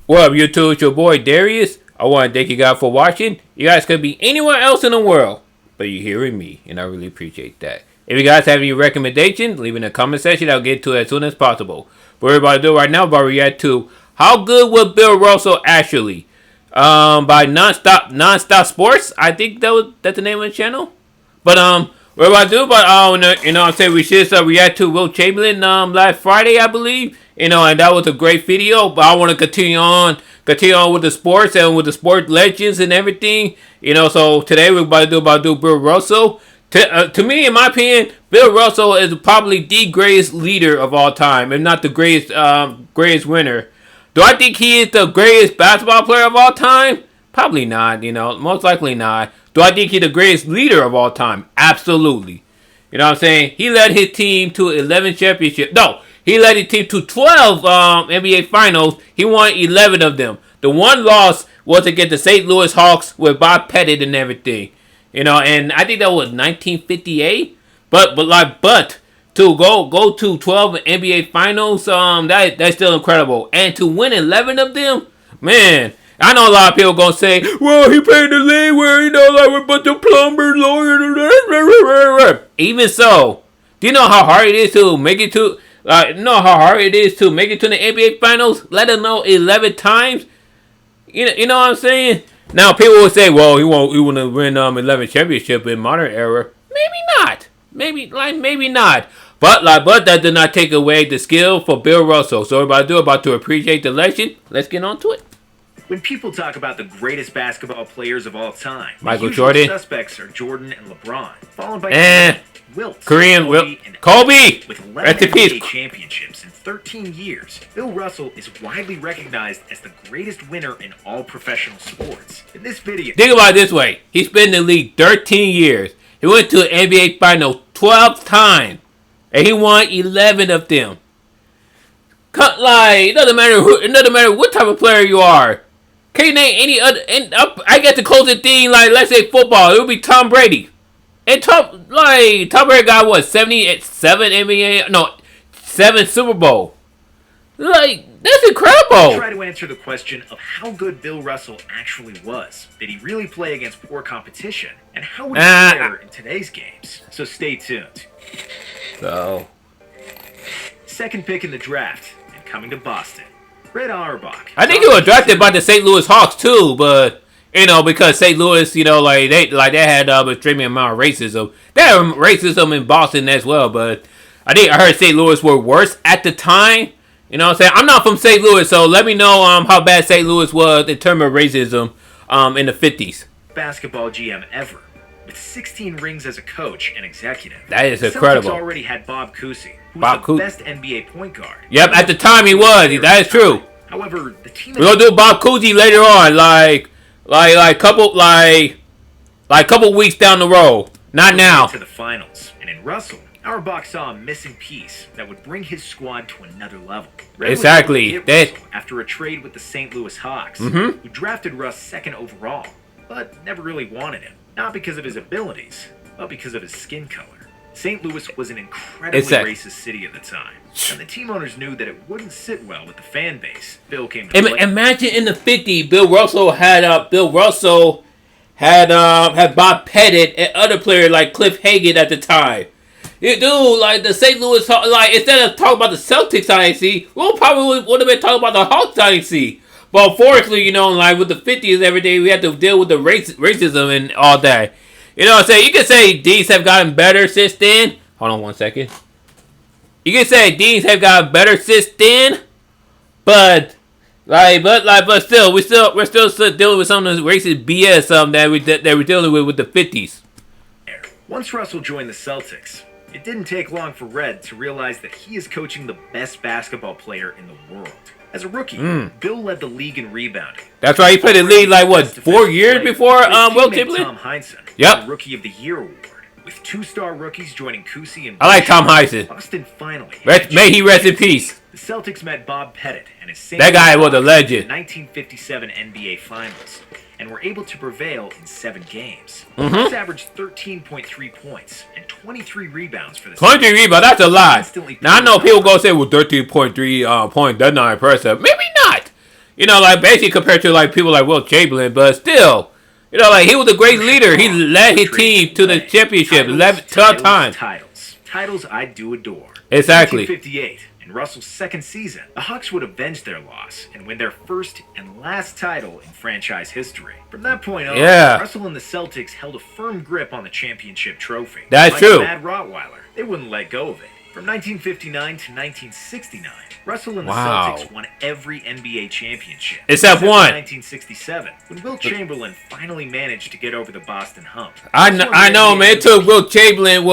What up, YouTube? It's your boy Darius. I want to thank you guys for watching. You guys could be anywhere else in the world, but you're hearing me, and I really appreciate that. If you guys have any recommendations, leave in the comment section. I'll get to it as soon as possible. But what we're about to do right now, about to react to How Good Was Bill Russell Actually? By Nonstop Sports. I think that's the name of the channel. But what about to do? But you know, I'm saying we should react to Will Chamberlain last Friday, I believe. You know, and that was a great video. But I want to continue on with the sports and with the sport legends and everything. You know, so today we're about to do Bill Russell. To me, in my opinion, Bill Russell is probably the greatest leader of all time, if not the greatest winner. Do I think he is the greatest basketball player of all time? Probably not, you know, most likely not. Do I think he's the greatest leader of all time? Absolutely. You know what I'm saying? He led his team to 11 championships. No, he led his team to 12 NBA finals. He won 11 of them. The one loss was against the St. Louis Hawks with Bob Pettit and everything. You know, and I think that was 1958. But to go to 12 NBA finals, that's still incredible. And to win 11 of them, man. I know a lot of people gonna say, well, he played the league where, you know, like we're a bunch of plumbers, lawyers. Even so, do you know how hard it is to make it to? You know how hard it is to make it to the NBA finals? Let them know 11 times. You know what I'm saying? Now people will say, well, he won't win 11 championship in modern era. Maybe not. Maybe not. But that did not take away the skill for Bill Russell. So we're about to appreciate the legend. Let's get on to it. When people talk about the greatest basketball players of all time, Michael Jordan, suspects are Jordan and LeBron, followed by Wilt, Kobe, Kobe. With 11 NBA championships in 13 years, Bill Russell is widely recognized as the greatest winner in all professional sports. In this video, think about it this way: he's been in the league 13 years. He went to an NBA final 12 times, and he won 11 of them. Like, it doesn't matter what type of player you are. Can you name any other? And I get the closest thing, like let's say football, it would be Tom Brady. And Tom Brady got what, 77 NBA? No, 7 Super Bowl. Like, that's incredible. Try to answer the question of how good Bill Russell actually was. Did he really play against poor competition? And how would he fare in today's games? So stay tuned. So, second pick in the draft and coming to Boston, Red Auerbach. I think he was drafted by the St. Louis Hawks too, but you know, because St. Louis, you know, like they had a extreme amount of racism. They had racism in Boston as well, but I heard St. Louis were worse at the time. You know what I'm saying? I'm not from St. Louis, so let me know how bad St. Louis was in terms of racism in the 50s. Basketball GM ever, with 16 rings as a coach and executive. That is incredible. Celtics already had Bob Cousy, who was the best NBA point guard. Yep, at the time he was. That is true. However, the team we're gonna do Bob Cousy later on, like couple weeks down the road. Not now. To the finals, and in Russell, Auerbach saw a missing piece that would bring his squad to another level. Exactly. After a trade with the St. Louis Hawks, who drafted Russ second overall, but never really wanted him. Not because of his abilities, but because of his skin color. St. Louis was an incredibly racist city at the time, and the team owners knew that it wouldn't sit well with the fan base. Bill came to play. Imagine in the 50s, Bill Russell had Bob Pettit and other players like Cliff Hagan at the time. Dude, like the St. Louis, like instead of talking about the Celtics dynasty, we probably would have been talking about the Hawks dynasty. But unfortunately, you know, like with the 50s every day, we had to deal with the racism and all that. You know what I'm saying? You can say these have gotten better since then. Hold on one second. You can say these have gotten better since then, but still, we're still dealing with some of the racist BS that we're dealing with the 50s. Once Russell joined the Celtics, it didn't take long for Red to realize that he is coaching the best basketball player in the world. As a rookie, Bill led the league in rebounding. That's right. He played in the league like, what, 4 years before Will Chamberlain? Tom Heinsohn, yep. Rookie of the Year award, with 2-star rookies joining Cousy and I like Tom Heinsohn. Boston finally. May he rest in peace. The Celtics met Bob Pettit and his that guy was a legend. In the 1957 NBA Finals, and were able to prevail in 7 games. Mm-hmm. He's averaged 13.3 points and 23 rebounds for the 23 rebounds, that's a lot. Now I know people go say, well, 13.3 points, that's not impressive. Maybe not. You know, like basically compared to like people like Wilt Chamberlain, but still, you know, like he was a great leader. He led his team to the championship 12 times. Titles I do adore. Exactly. 1958, in Russell's second season, the Hawks would avenge their loss and win their first and last title in franchise history. From that point on, Russell and the Celtics held a firm grip on the championship trophy. That's like true. A mad Rottweiler, they wouldn't let go of it. From 1959 to 1969, Russell and the Celtics won every NBA championship. Except one. 1967, when Wilt Chamberlain finally managed to get over the Boston hump. I know, man. It took Wilt Chamberlain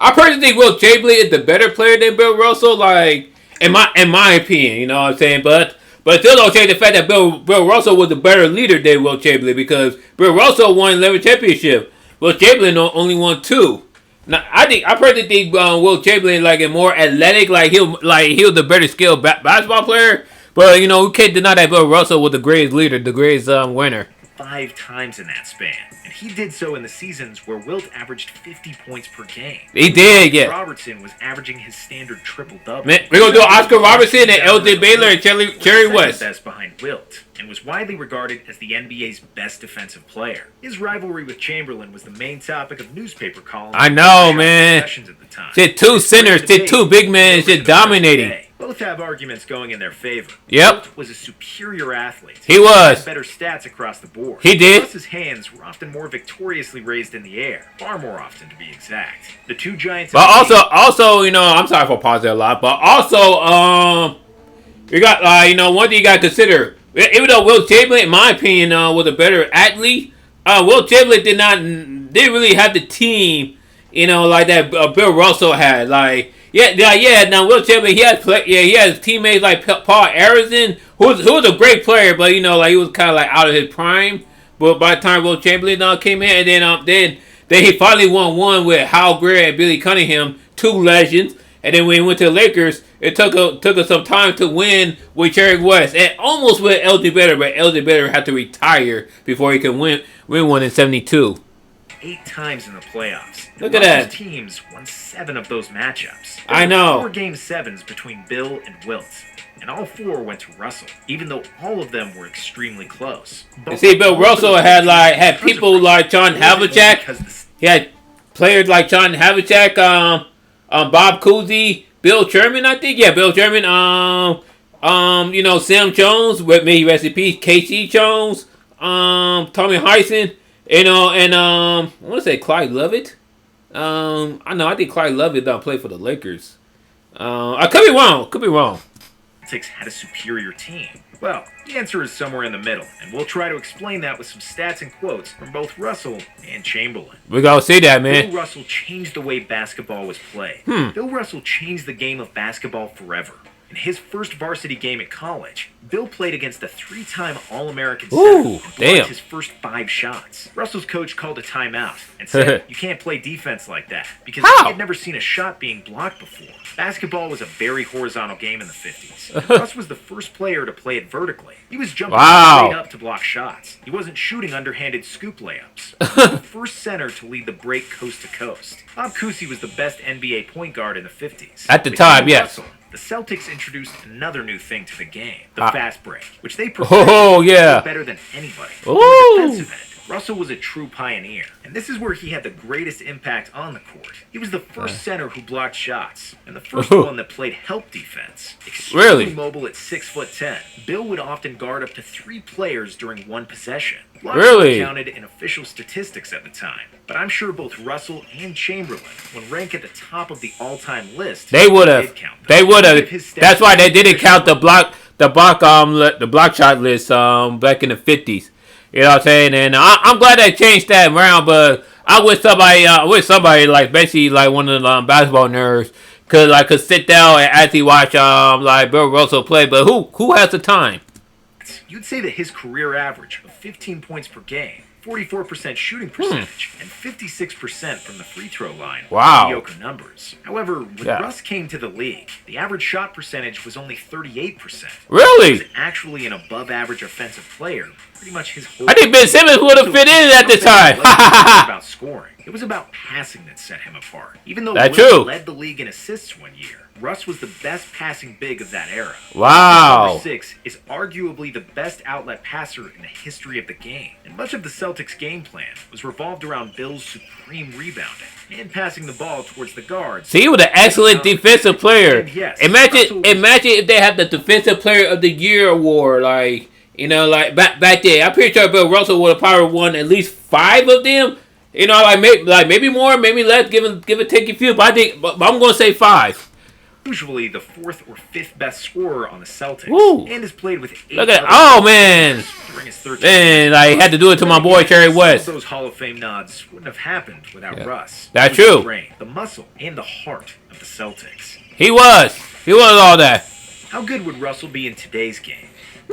I personally think Wilt Chamberlain is the better player than Bill Russell, like in my opinion, you know what I'm saying? But still don't change the fact that Bill Russell was a better leader than Wilt Chamberlain, because Bill Russell won 11 championships. Wilt Chamberlain only won 2. Now, I personally think Wilt Chamberlain like a more athletic, he was the better skilled basketball player. But you know, we can't deny that Bill Russell was the greatest leader, the greatest winner. 5 times in that span, and he did so in the seasons where Wilt averaged 50 points per game. He did, yeah. Robertson was averaging his standard triple-double. Man, we're gonna do Oscar Robertson and L.J. Baylor and Cherry West. Best behind Wilt, and was widely regarded as the NBA's best defensive player. His rivalry with Chamberlain was the main topic of newspaper columns. I know, man. At the time. Shit, 2 centers, 2 big men, shit dominating. Both have arguments going in their favor. Yep. Wilt was a superior athlete. He was. Had better stats across the board. He did. Plus his hands were often more victoriously raised in the air. Far more often, to be exact. The two giants... But also, you know, I'm sorry for pausing a lot, but also, you got, you know, one thing you got to consider. Even though Wilt Chamberlain, in my opinion, was a better athlete, Wilt Chamberlain didn't really have the team, you know, like that Bill Russell had. Like, now Wilt Chamberlain, he had teammates like Paul Arizin, who was a great player, but you know, like he was kind of like out of his prime. But by the time Wilt Chamberlain came in, and then he finally won one with Hal Greer and Billy Cunningham, 2 legends. And then when he went to the Lakers, it took us some time to win with Cherry West, and almost with L.J. Baylor, but L.J. Baylor had to retire before he could win one in 72. 8 times in the playoffs. Look at that. Teams won 7 of those matchups. I know. 4 Game 7s between Bill and Wilt, and all 4 went to Russell, even though all of them were extremely close. You see, Bill Russell had people like John Havlicek. He had players like John Havlicek, Bob Cousy, Bill Sherman, I think. Yeah, Bill Sherman. You know, Sam Jones, may he rest in peace. K.C. Jones, Tommy Heisen. You know, and I want to say Clyde Lovett. I think Clyde Lovett played for the Lakers. I could be wrong. Celtics had a superior team. Well, the answer is somewhere in the middle, and we'll try to explain that with some stats and quotes from both Russell and Chamberlain. We gotta see that, man. Bill Russell changed the way basketball was played. Bill Russell changed the game of basketball forever. In his first varsity game at college, Bill played against a 3-time All-American center and blocked his first 5 shots. Russell's coach called a timeout and said, "You can't play defense like that," because he had never seen a shot being blocked before. Basketball was a very horizontal game in the 50s. Russ was the first player to play it vertically. He was jumping straight up to block shots. He wasn't shooting underhanded scoop layups. He was the first center to lead the break coast to coast. Bob Cousy was the best NBA point guard in the 50s. At the time, yes. Russell, the Celtics introduced another new thing to the game, the fast break, which they perfected better than anybody. On the defensive end, Russell was a true pioneer, and this is where he had the greatest impact on the court. He was the first center who blocked shots, and the first one that played help defense. Extremely mobile at 6'10", Bill would often guard up to 3 players during one possession. Blocks were counted in official statistics at the time, but I'm sure both Russell and Chamberlain would rank at the top of the all-time list. They would have. That's why they didn't count the block shot list back in the 50s. You know what I'm saying? And I'm glad they changed that around, but I wish somebody like basically like one of the basketball nerds could sit down and actually watch like Bill Russell play. But who has the time? You'd say that his career average of 15 points per game, 44% shooting percentage, and 56% from the free throw line were mediocre numbers. However, when Russ came to the league, the average shot percentage was only 38%. Really? He was actually an above-average offensive player. Pretty much his whole... I think Ben Simmons would have fit in at the time. It wasn't about scoring. It was about passing that set him apart. Even though Will led the league in assists one year, Russ was the best passing big of that era. Wow. Number 6 is arguably the best outlet passer in the history of the game, and much of the Celtics' game plan was revolved around Bill's supreme rebounding and passing the ball towards the guards. See, he was an excellent defensive player. Yes, imagine if they had the Defensive Player of the Year award, like back then. I'm pretty sure Bill Russell would have probably won at least 5 of them. Maybe more, maybe less. Give it take a few, but I'm gonna say 5. Usually the 4th or 5th best scorer on the Celtics, Ooh. and has played with 8 Look at man, I had to do it to my boy Terry West. Those Hall of Fame nods wouldn't have happened without Russ. That's true. The brain, the muscle, and the heart of the Celtics. He was all that. How good would Russell be in today's game?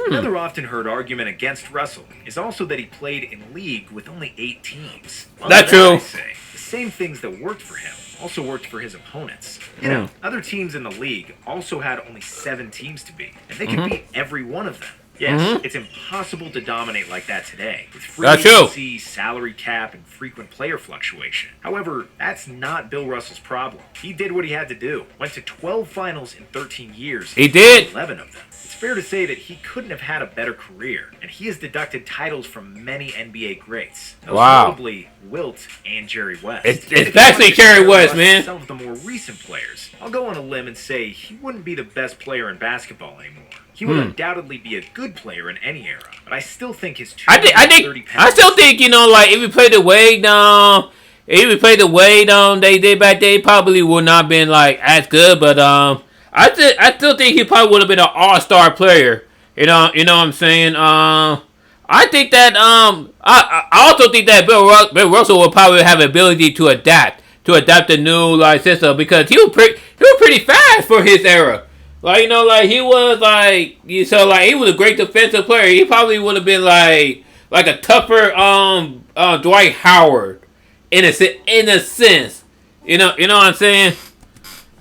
Another often heard argument against Russell is also that he played in league with only 8 teams. Well, That's true. I say, the same things that worked for him also worked for his opponents. You know, other teams in the league also had only 7 teams to beat, and they could beat every one of them. Yes, it's impossible to dominate like that today, with free agency, salary cap, and frequent player fluctuation. However, that's not Bill Russell's problem. He did what he had to do. Went to 12 finals in 13 years. He did. 11 of them. It's fair to say that he couldn't have had a better career, and he has deducted titles from many NBA greats. Most notably Wilt and Jerry West. Especially Jerry West, man. Some of the more recent players, I'll go on a limb and say he wouldn't be the best player in basketball anymore. He would undoubtedly be a good player in any era, but I still think his 230 pounds... I still think, if he played the way down, they did back then, he probably would not have been, as good, but, I still think he probably would have been an all-star player. You know what I'm saying? I think that, I also think that Bill Russell will probably have the ability to adapt the new, system, because he was pretty fast for his era. He was he was a great defensive player. He probably would have been like a tougher Dwight Howard in a sense. You know what I'm saying?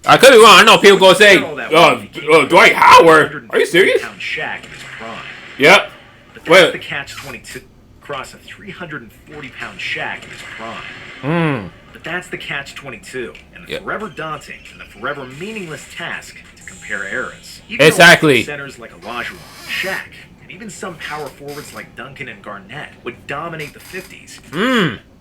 I could be wrong. I know people gonna say, Dwight Howard. Are you serious? Shaq in his prime. Yep. But that's the catch-22 across a 340-pound Shaq in his prime. But that's the catch-22, and the forever daunting and the forever meaningless task to compare eras. Even centers like Olajuwon, Shaq, and even some power forwards like Duncan and Garnett would dominate the 50s.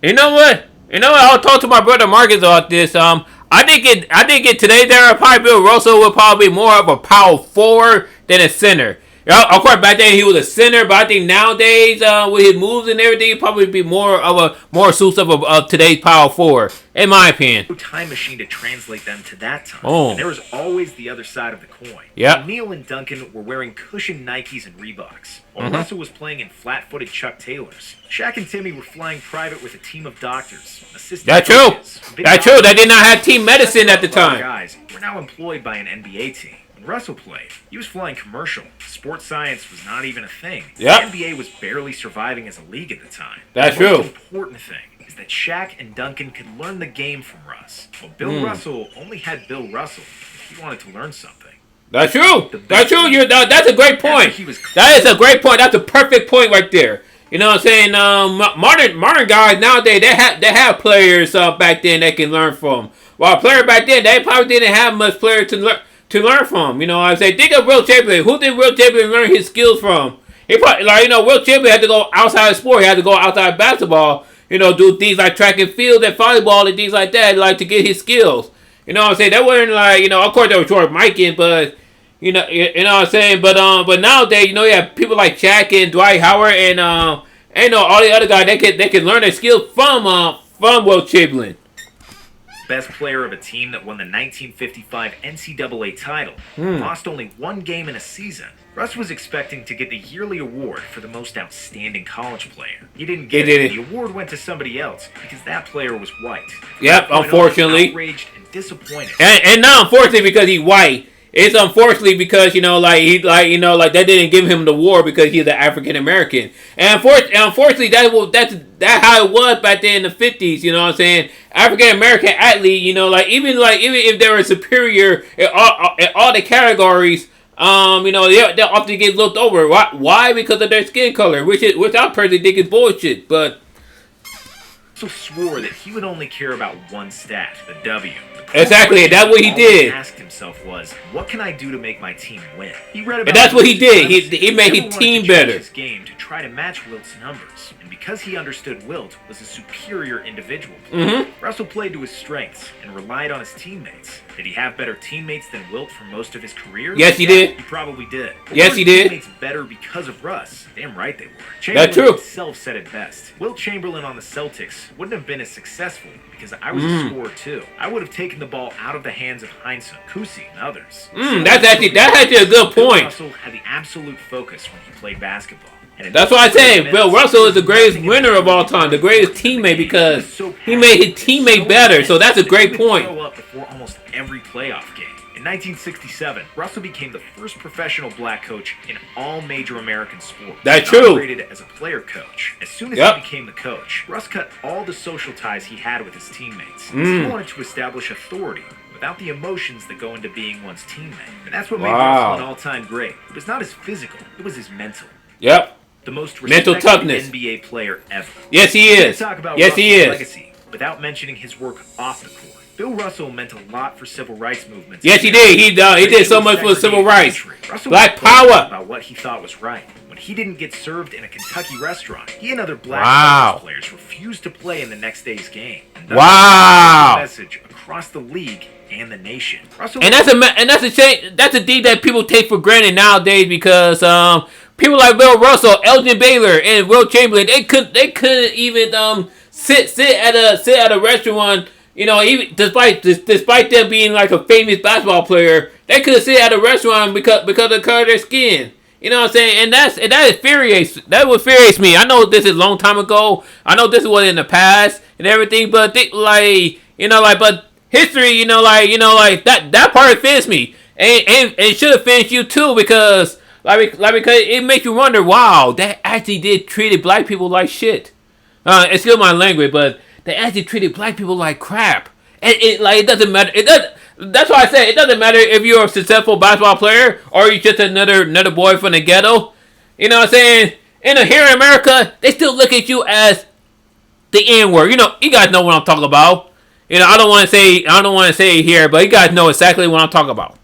You know what? I'll talk to my brother Marcus about this. I think in today's era, probably Bill Russell would probably be more of a power forward than a center. Of course, back then he was a center, but I think nowadays, with his moves and everything, he'd probably be more suits of today's power forward, in my opinion. Time machine to translate them to that time. And there was always the other side of the coin. Yep. Neil and Duncan were wearing cushioned Nikes and Reeboks, while Russell was playing in flat-footed Chuck Taylors. Shaq and Timmy were flying private with a team of doctors, assistant coaches. That's true. They did not have team medicine at the time. Guys were now employed by an NBA team. When Russell played, he was flying commercial. Sports science was not even a thing. Yep. The NBA was barely surviving as a league at the time. That's true. The most important thing is that Shaq and Duncan could learn the game from Russ. Well, Bill Russell only had Bill Russell if he wanted to learn something. That's true. That's true. That's a great point. That is a great point. That's a perfect point right there. You know what I'm saying? Modern guys nowadays, they have players back then they can learn from. While a player back then, they probably didn't have much player to learn from. You know what I'm saying? Think of Will Chamberlain. Who did Will Chamberlain learn his skills from? He probably, Will Chamberlain had to go outside of sport. He had to go outside of basketball. Do things like track and field and volleyball and things like that, to get his skills. You know what I'm saying? They weren't of course they were George Mikan, but you know what I'm saying. But nowadays, you have people like Shaq and Dwight Howard and all the other guys. They can learn their skills from Will Chamberlain. Best player of a team that won the 1955 NCAA title, lost only one game in a season. Russ was expecting to get the yearly award for the most outstanding college player. He didn't get it. The award went to somebody else because that player was white. Yep, unfortunately. Outraged and disappointed. And not unfortunately because he's white. It's unfortunately because that didn't give him the award because he's an African American, and unfortunately that's how it was back then in the 50s. You know what I'm saying? African American athlete, even if they were superior in all the categories, they often get looked over. Why? Because of their skin color, which I personally think is bullshit. But Russell swore that he would only care about one stat, the W. Exactly, that's what he did. Asked himself was, what can I do to make my team win? He read about and that's what he did. He made his team better. His game to try to match Wilt's numbers, and because he understood Wilt was a superior individual player, Russell played to his strengths and relied on his teammates. Did he have better teammates than Wilt for most of his career? Yes, he did. He probably did. But yes, he did. Teammates better because of Russ. Damn right they were. That's true. Himself said it best. Wilt Chamberlain on the Celtics wouldn't have been as successful because I was a scorer too. I would have taken the ball out of the hands of Heinsohn, Kusi, and others. That's actually a good point. Russell had the absolute focus when he played basketball. That's why I say Bill Russell is the greatest winner of all time, the greatest teammate because he made his teammate better. So that's a great point. Up before almost every playoff game. In 1967, Russell became the first professional black coach in all major American sports. That's true. Operated as a player coach. As soon as he became the coach, Russ cut all the social ties he had with his teammates. He wanted to establish authority without the emotions that go into being one's teammate. And that's what made Russell an all-time great. It was not his physical, it was his mental. Yep. The most mental toughness NBA player ever. Yes, he is. Talk about yes, he is. Legacy without mentioning his work off the court. Bill Russell meant a lot for civil rights movements. Yes, he did. He did so much for civil rights. Black power. About what he thought was right. When he didn't get served in a Kentucky restaurant, he and other black players refused to play in the next day's game. And message across the league and the nation. That's a shame. That's a thing that people take for granted nowadays because people like Bill Russell, Elgin Baylor, and Wilt Chamberlain, they couldn't even sit at a restaurant. You know, even despite them being like a famous basketball player, they couldn't sit at a restaurant because of the color of their skin. You know what I'm saying? And that infuriates me. I know this is a long time ago. I know this was in the past and everything, but but history, that part offends me, and it should offend you too because because it makes you wonder. Wow, that actually did treated black people like shit. Excuse my language, but they actually treated black people like crap. It doesn't matter. That's why I say it doesn't matter if you're a successful basketball player or you're just another boy from the ghetto. You know what I'm saying? Here in America, they still look at you as the N-word. You guys know what I'm talking about. I don't want to say it here, but you guys know exactly what I'm talking about.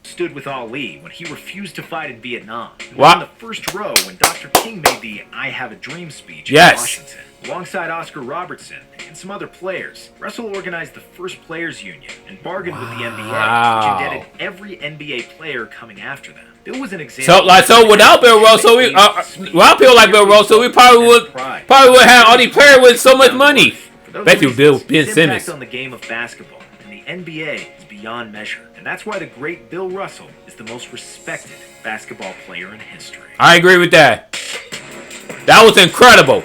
Stood with Ali when he refused to fight in Vietnam. He was in the first row when Dr. King made the I Have a Dream speech in Washington. Alongside Oscar Robertson and some other players, Russell organized the first players union and bargained with the NBA, which indebted every NBA player coming after them. Bill was an example. So without Bill Russell, without people like Bill Russell, we probably would have all these players with so much money. Bet you Ben Simmons. Impact on the game of basketball and the NBA is beyond measure, and that's why the great Bill Russell is the most respected basketball player in history. I agree with that. That was incredible.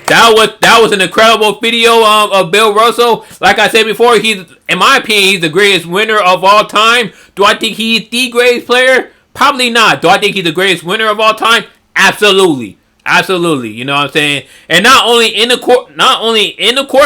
That was an incredible video of Bill Russell. Like I said before, in my opinion, he's the greatest winner of all time. Do I think he's the greatest player? Probably not. Do I think he's the greatest winner of all time? Absolutely. Absolutely. You know what I'm saying? And not only in the court,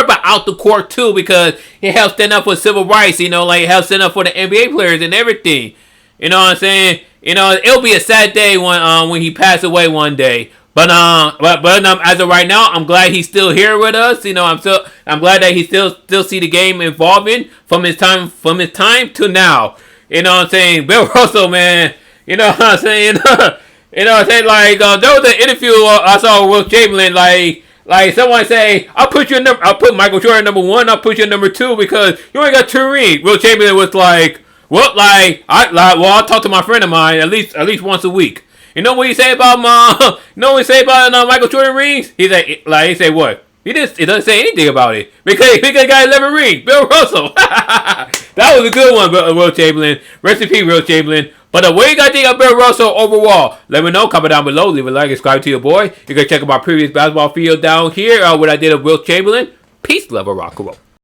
but out the court too, because he helped stand up for civil rights, like helped stand up for the NBA players and everything. You know what I'm saying? It'll be a sad day when he passed away one day. But as of right now, I'm glad he's still here with us. I'm glad that he still see the game evolving from his time to now. You know what I'm saying? Bill Russell, man. You know what I'm saying? There was an interview I saw with Wilt Chamberlain, like someone say, I'll put Michael Jordan number 1, I'll put you number 2 because you only got 2 rings. Wilt Chamberlain was like, I'll talk to my friend of mine at least once a week. You know what he say about Michael Jordan rings? He say what? He doesn't say anything about it because he got 11 rings. Bill Russell. That was a good one, Wilt Chamberlain. Rest in peace, Wilt Chamberlain. But what you got to think of Bill Russell overall? Let me know. Comment down below. Leave a like. Subscribe to your boy. You can check out my previous basketball video down here. What I did of Wilt Chamberlain. Peace, love, rock and roll.